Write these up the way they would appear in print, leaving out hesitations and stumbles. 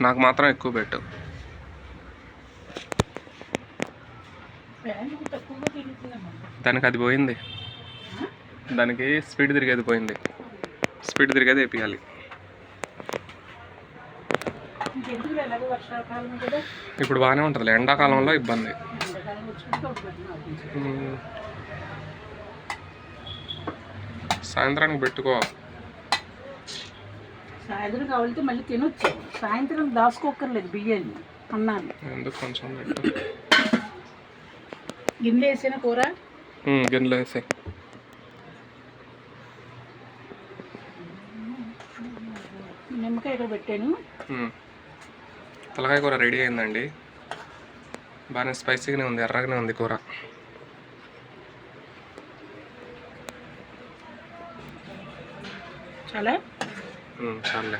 నాకు మాత్రం ఎక్కువ పెట్టు. దానికి అది పోయింది, దానికి స్పీడ్ తిరిగేది పోయింది. స్పీడ్ తిరిగేది వేపియాలి. ఇప్పుడు బాగానే ఉంటుందిలే, ఎండాకాలంలో ఇబ్బంది. సాయంత్రానికి పెట్టుకో. సాయంత్రం కావాలంటే మళ్ళీ తినొచ్చు. సాయంత్రం దాచుకోక్కర్లేదు బియ్యాన్ని, అన్నాన్ని. ఎందుకు కొంచెం పెట్టు. గిన్నెలో వేసేనా కూర? గిన్నెలో వేసే. నిమ్మకాయ ఇక్కడ పెట్టాను. తలకాయ కూర రెడీ అయిందండి. బాగానే స్పైసీగానే ఉంది, ఎర్రగానే ఉంది కూర. చాలా చాలే,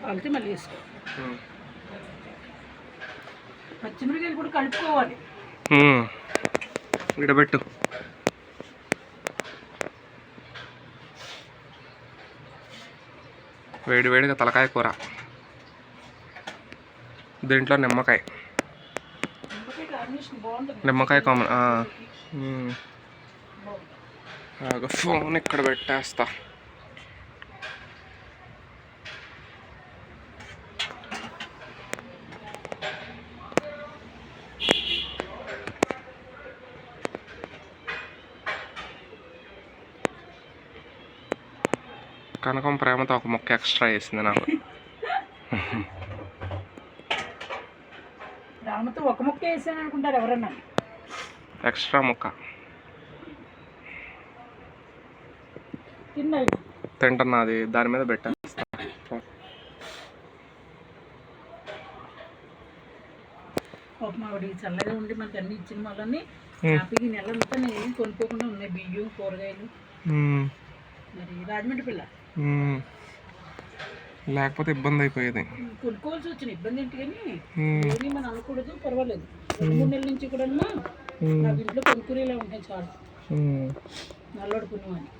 కాలితే మళ్ళీ వేసుకో. పచ్చిమిరకాయలు కూడా కలుపుకోవాలి. విడబెట్టు. వేడి వేడిగా తలకాయ కూర, దీంట్లో నిమ్మకాయ. నిమ్మకాయ కామన్. ఫోన్ ఇక్కడ పెట్టేస్తా. కనకం ప్రేమతో ఒక ముక్క ఎక్స్ట్రా వేసింది నాకు. రామతో ఒక ముక్క వేసాను అనుకుంటారు ఎవరన్నా. ఎక్స్ట్రా ముక్క తింటున్నది, దాని మీద పెట్టేస్తా. మావిడి చల్లగా ఉండి మనకి అన్ని ఇచ్చిన వాళ్ళని హ్యాపీగా నెలంతా నేను కొనుక్కోకుండా ఉన్నాయి. బియ్యం, కూరగాయలు. మరి రాజమండ్రి పిల్ల లేకపోతే ఇబ్బంది అయిపోయేది. కొనుక్కోవాల్సి వచ్చిన ఇబ్బంది ఏంటి కానీ ఏమీ మనం అనకూడదు, పర్వాలేదు. 2-3 నెలల నుంచి కూడా నాకు ఇంట్లో కొనుక్కునేలా ఉంటాయి చాలు. నల్లోడు పుణ్యమని.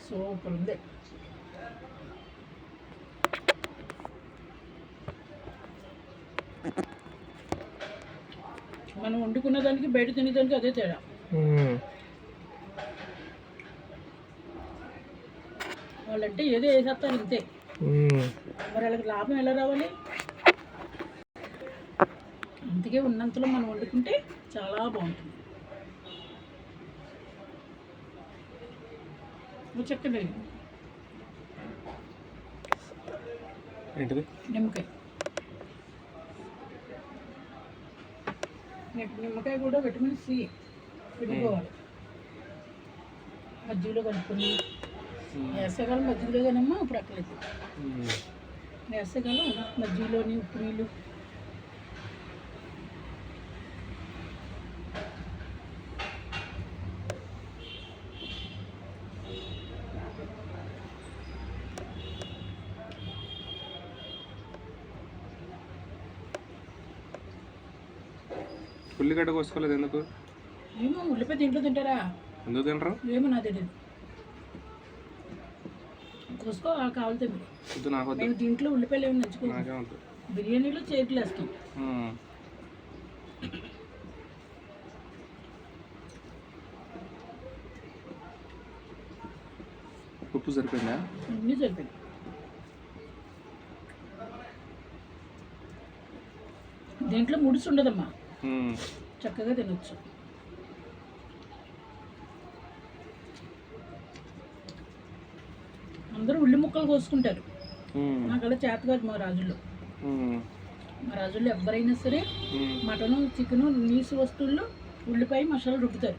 సూపర్ ఉంది. మనం వండుకున్న దానికి బయట తినేదానికి అదే తేడా. వాళ్ళంటే ఏదో వేసేస్తారు అంతే. మరి వాళ్ళకి లాభం ఎలా రావాలి? అందుకే ఉన్నంతలో మనం వండుకుంటే చాలా బాగుంటుంది. చక్కగా ఏంటిది? నిమ్మకాయ. నిమ్మకాయ కూడా విటమిన్ సి పెట్టుకోవాలి. మజ్జిగలో కలుపుకొని. వేసవికాలం మజ్జిగలో కానమ్మా ఇప్పుడు అక్కలేదు. వేసవికాలం మజ్జిగలోని ఉప్పు నీళ్ళు. ఉల్లిగడ్డ కోసుకోలేదు ఎందుకు? ఏమో ఉల్లిపాయ దీంట్లో తింటారా? ఎందుకు తింటారు? ఏమో నాకు తెలియదు. కోసుకో కావాలితే మీరు. మేము దీంట్లో ఉల్లిపాయలు ఏమి నంచుకోము. బిర్యానీలో చేతులు వేస్తాం. ఉప్పు సరిపోయిందా? అన్నీ సరిపోయింది. దీంట్లో ముడిసి ఉండదమ్మా, చక్కగా తినొచ్చు. అందరూ ఉల్లి ముక్కలు కోసుకుంటారు. నాకలా చేత కాదు. మా రాజుల్లో ఎవరైనా సరే మటను, చికెను, నీసు వస్తువుల్లో ఉల్లిపాయ మసాలా రుబ్బుతారు.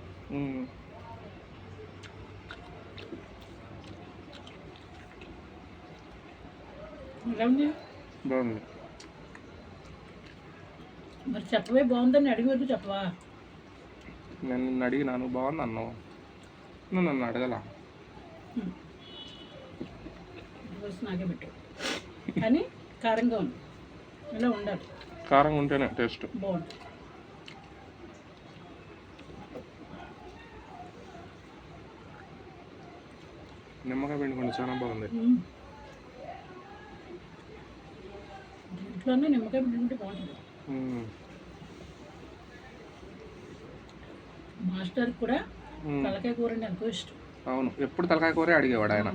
ఎలా ఉంది? బాగుంది. మరి చెప్పవే, బాగుందని అడిగి వద్దు చెప్పవా? నేను నిన్ను అడిగినాను, బాగుంది అన్నావు. నువ్వు నన్ను అడగల. నాకే పెట్టు కానీ కారంగా ఉంది. ఇలా ఉండాలి. కారంగా ఉంటేనే టేస్ట్ బాగుంటుంది. నిమ్మకాయ పిండుకోండి, చాలా బాగుంది. దీంట్లోనే నిమ్మకాయ పిండుకుంటే బాగుంటుంది. మాస్టర్ కూడా తలకాయ కూర అంటే ఎంతో ఇష్టం. అవును, ఎప్పుడు తలకాయ కూరే అడిగేవాడు ఆయన.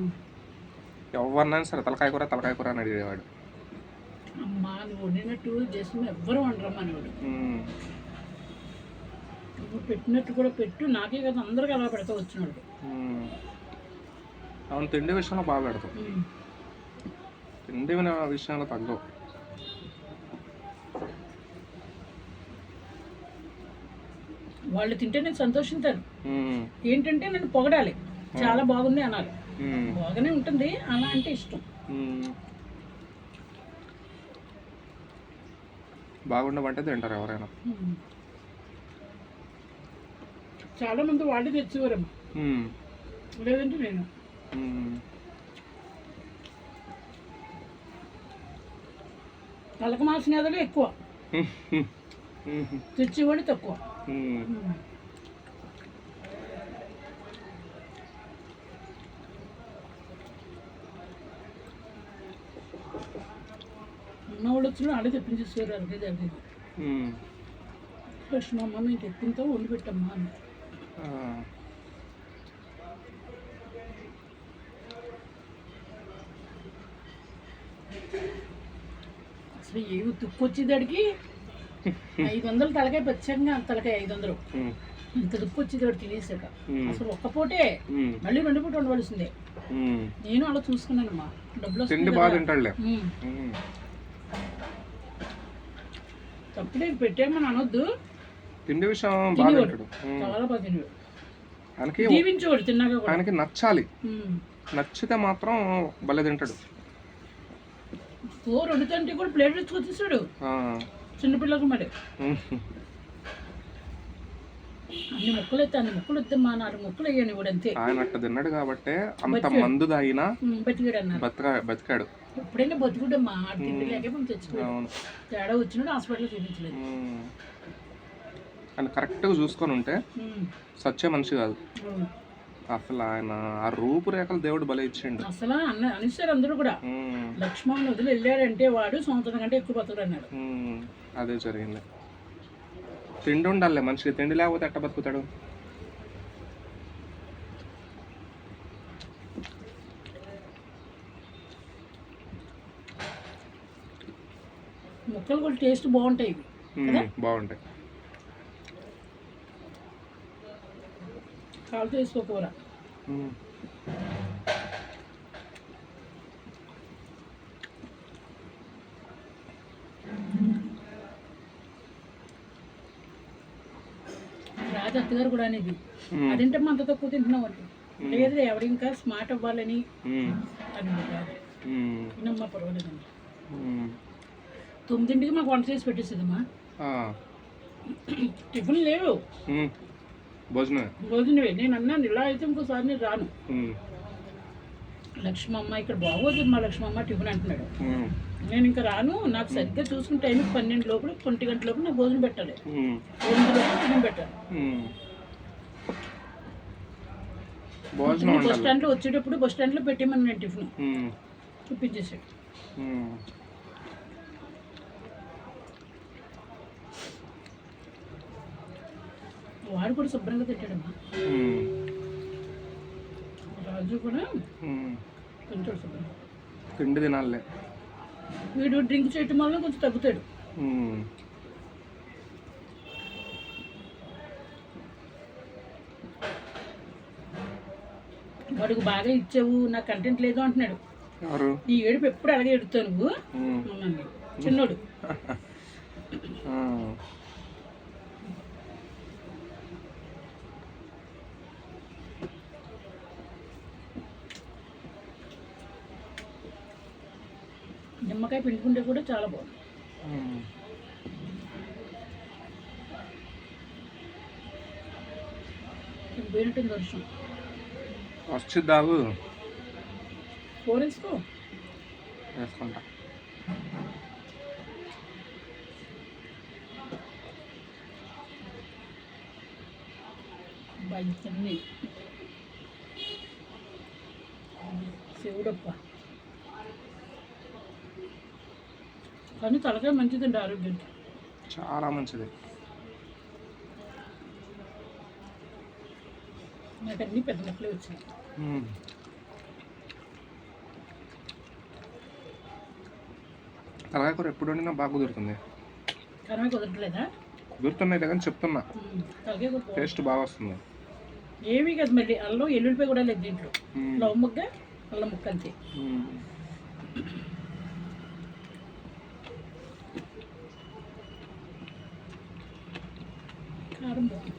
ఎవరినైనా సరే తలకాయ కూర అని అడిగేవాడు. అమ్మా నువ్వు వండినట్టు చేసిన ఎవ్వరు వండరమ్మనేవాడు. నువ్వు పెట్టినట్టు కూడా పెట్టు, నాకే కదా అందరికీ అలా పెడతా వచ్చినాడు. అవును, తిండి విషయంలో బాగా పెడతాం. తిండి విషయంలో తగ్గవు. వాళ్ళు తింటే నేను సంతోషించాను. ఏంటంటే నన్ను పొగడాలి, చాలా బాగుంది అనాలి. బాగానే ఉంటుంది, అలా అంటే ఇష్టం. బాగుండమంటే తింటారు ఎవరైనా. చాలా మంది వాళ్ళు తెచ్చేవారమ్మా, లేదంటే నేను. తలక మాసినదలే ఎక్కువ, తెచ్చేవాడు తక్కువ. ఉన్నవాళ్ళు వచ్చిన ఆడే తెప్పించేసారు. అడిగేది అడిగేది లక్ష్మమ్మ మేము తెప్పింతో వండి పెట్టమ్మా అని. అసలు ఏమి తుక్కొచ్చేదాడికి 500 తలకాయ పచ్చంగా, తలకాయ 500 ఇంత దుప్పు వచ్చేదాడు తినేసాక. అసలు ఒక్క పూటే మళ్ళీ 2 పూట ఉండవలసిందే. నేను అలా చూసుకున్నానమ్మా, డబ్బులు తప్పుడే పెట్టామని అనొద్దు. తిండి విషయం చాలా బాగా తినేవాడు, ఆయనకి దీవించేవాడు తిన్నాక కూడా. ఆయనకి నచ్చాలి, నచ్చితే మాత్రం భలే తింటాడు. కూర వండుతంటే కూడా ప్లేట్ తెచ్చుకొచ్చేసాడు చిన్నపిల్లలకు. మరి అన్ని ముక్కలు అయితే అన్ని ముక్కలు వద్దమ్మా, 4 ముక్కలు వేయని కూడా అంతే. ఆయన అట్ట తిన్నాడు కాబట్టి అంత మందు తాగినా బతికాడు అన్నారు. బతికాడు. ఎప్పుడైనా బతుకుడమ్మా, తిండి లేక మనం తెచ్చుకోవాలి. తేడా వచ్చినాడు హాస్పిటల్ చూపించలేదు. ఆయన కరెక్ట్గా చూసుకొని ఉంటే సచ్చే మనిషి కాదు అసలు. ఆయన ఆ రూపురేఖలు దేవుడు భలే ఇచ్చిండు అసలు. అనేసారు అందరూ కూడా, లక్ష్మణ్ వదిలి వెళ్ళాడంటే వాడు సంవత్సరం కంటే ఎక్కువ బతుకుడు అన్నాడు. అదే జరిగింది. తిండి ఉండాలి మనిషికి, తిండి లేకపోతే ఎట్ట బతుకుతాడు? ముక్కలు కూడా టేస్ట్ బాగుంటాయి, బాగుంటాయి. కాలుతో వేసుకో కూర. రాజు అత్తగారు కూడా అనేది, అదేంటే అంత తక్కువ తింటున్నావు అంటే. లేదు ఎవరు ఇంకా స్మార్ట్ అవ్వాలని అని రాదు. వినమ్మా పర్వాలేదండి. 9ంటికి మాకు వంట చేసి పెట్టేసేదమ్మా. టిఫిన్ లేవు, భోజనమే. నేను అన్నాను ఇలా అయితే ఇంకోసారి నేను రాను. లక్ష్మమ్మ ఇక్కడ బాగోదు మా లక్ష్మమ్మ టిఫిన్ అంటున్నాడు. నేను ఇంకా రాను, నాకు సరిగ్గా చూసుకున్న టైంకి 12 లోపల 1 గంట లోపల నాకు భోజనం పెట్టాలి, 8 లోపల టిఫిన్ పెట్టాలి. బస్ స్టాండ్లో వచ్చేటప్పుడు బస్ స్టాండ్లో పెట్టేమని నేను టిఫిన్ చూపించేసాడు. వాడు కూడా శుభ్రంగా తిట్టాడమ్మా. రాజు కూడా తింటాడు శుభ్రంగా. తిండి తినాలే. వీడు డ్రింక్ చేయటం వల్ల కొంచెం తగ్గుతాడు. వాడికి బాగా ఇచ్చావు, నాకు కంటెంట్ లేదు అంటున్నాడు. ఈ ఏడుపు ఎప్పుడు అలాగే ఎడుతావు నువ్వు చిన్నోడు. నిమ్మకాయ పిండుకుంటే కూడా చాలా బాగుంది. పోయినట్టుంది వర్షం. వచ్చిద్దావు వేసుకో వేసుకుంటా. బయట దేవుడప్ప. కానీ తలకాయ మంచిదండి ఆరోగ్యానికి. చాలా మంచిది. నాకు అన్ని పెద్ద ముక్కలే వచ్చాయి. తలకాయ కూర ఎప్పుడు వండినా బాగా కుదురుతుంది. కరమే కుదరట్లేదా? కుదురుతున్నాయి కానీ చెప్తున్నా, తలకాయ కూర టేస్ట్ బాగా వస్తుంది. ఏమీ కదా మళ్ళీ అల్లం ఎల్లుల్లిపాయ కూడా లేదు దీంట్లో. లవ్ ముగ్గ అల్లం ముక్క అంతే. కారం బాగుంది.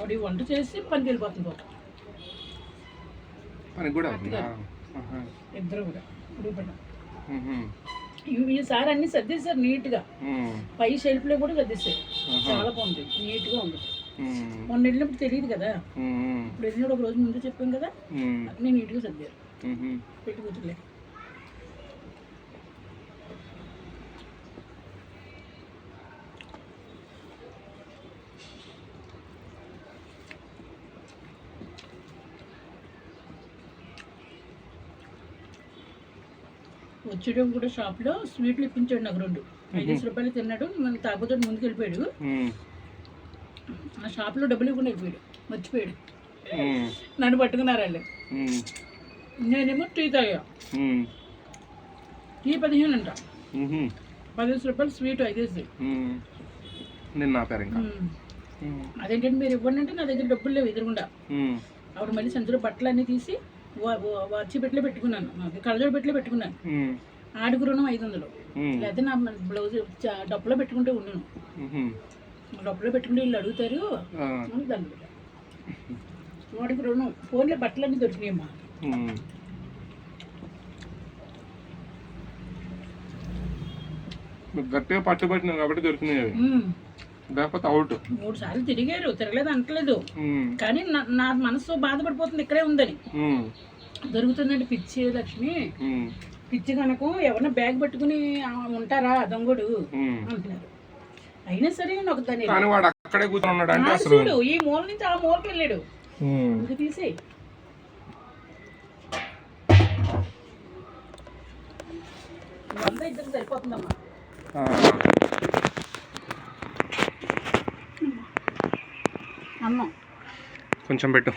ఆవిడ వంట చేసి పనికి వెళ్ళిపోతుంది పోతాం. పనికి కూడా ఇద్దరు కూడా ఉడిపడ్డా. ఈసారి అన్ని సర్దేశారు నీట్గా. పై షెల్ఫ్లో కూడా సర్దేశారు. చాలా బాగుంది, నీట్గా ఉంది. మొన్న వెళ్ళినప్పుడు తెలియదు కదా, ఇప్పుడు వెళ్ళినప్పుడు ఒక రోజు ముందు చెప్పాం కదా, అన్నీ నీట్గా సర్దారు. పెట్టి కూతురులే. వచ్చేటప్పుడు కూడా షాప్లో స్వీట్లు ఇప్పించాడు నాకు 2. 5 రూపాయలు తిన్నాడు. మన తాగుతో ముందుకు వెళ్ళిపోయాడు. ఆ షాప్లో డబ్బులు ఇవ్వకుండా వెళ్ళిపోయాడు, మర్చిపోయాడు. నన్ను పట్టుకున్నారు వాళ్ళు. నేనేమో టీ తాగా. టీ 15 అంట. 15 రూపాయలు స్వీట్ 5. అదేంటంటే మీరు ఇవ్వండి అంటే నా దగ్గర డబ్బులు లేవు ఎదురుగుండా. అప్పుడు మళ్ళీ సంచులో బట్టలు అన్నీ తీసి వచ్చి పెట్టిలో పెట్టుకున్నాను, కళ్ళజోడు పెట్టిలో పెట్టుకున్నాను. ఆడికి రుణం 500. లేకపోతే నా బ్లౌజ్ డబ్బులో పెట్టుకుంటే ఉన్నాను. డబ్బులో పెట్టుకుంటే వీళ్ళు అడుగుతారు దాన్ని. వాడికి రుణం. ఫోన్లో బట్టలన్నీ దొరికినాయమ్మా. గట్టిగా పట్టుబట్టినావు కాబట్టి దొరికినాయి. లేకపోతే అవుట్. 3 సార్లు తిరిగారు, తిరగలేదు అంటలేదు. కానీ నా మనసు బాధపడిపోతుంది ఇక్కడే ఉందని. దొరుకుతుందండి పిచ్చి లక్ష్మి. పిచ్చి కనుక ఎవరన్నా బ్యాగ్ పట్టుకుని ఉంటారా దొంగడు అంటున్నారు. అయినా సరే ఒక దాని చూడు, ఈ మూల నుంచి ఆ మూలకి వెళ్ళాడు. ఇది తీసే అంతా ఇద్దరు సరిపోతుందమ్మా. అన్నం కొంచెం పెట్టు.